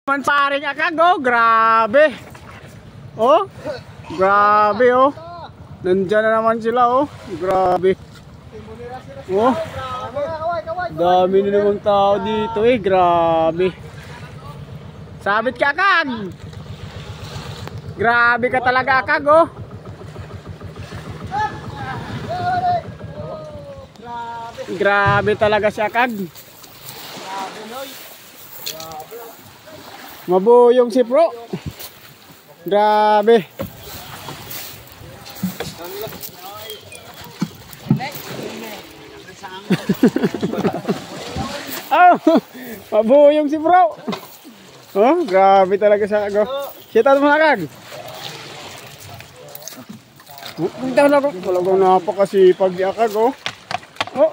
Paring akag oh, grabe. Oh, grabe oh. Nandiyan na naman sila oh, grabe. Oh, dami na namang tao dito eh, grabe. Sabit ka akag. Grabe ka talaga akag oh. Grabe talaga si akag. Mabuyong si Pro. Grabe. Oh, mabuyong si Pro. Oh, grabe talaga sa ako. Kita mo akag. Punta na ako. Talagang napakasipag di akag oh. Oh,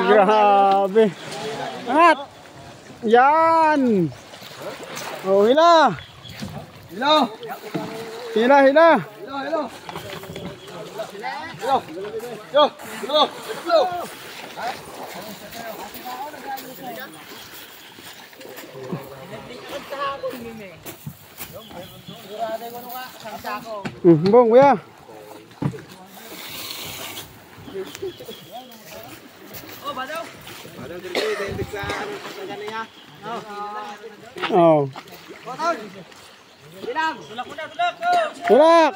grabe. At yan. Oh, hila. Hello. Hila, hila. Hello, hello. Hello. Yo, hello. Hello. Bong, kuya. Oh, badaw. Badaw dito, dito sa kanila. Oh. Botol. Bilang. Tulak muna, tulak. Tulak.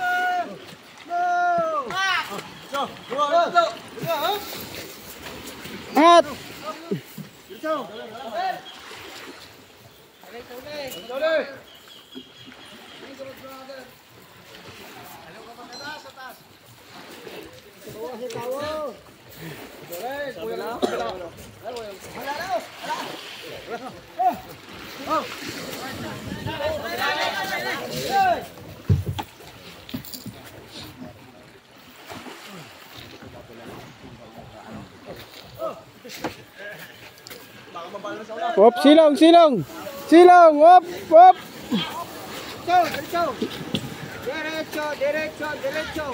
At. Hop, silong, silong. Silong, hop, hop. Derecho. Derecho, derecho, derecho.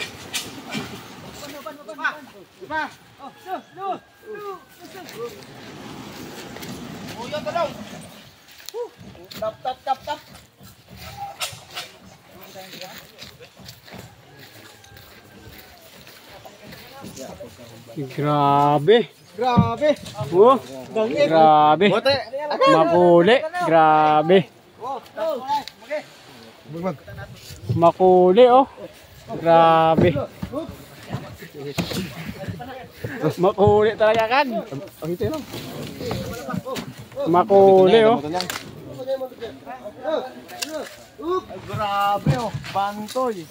Pa. Oh, no. Oh, yan daw. Tap. Grabe. Grabe. Oh, grabe. Makuli, grabe. Makuli oh. Grabe. Makuli talaga kan. Makuli oh. Grabe oh, bantoy.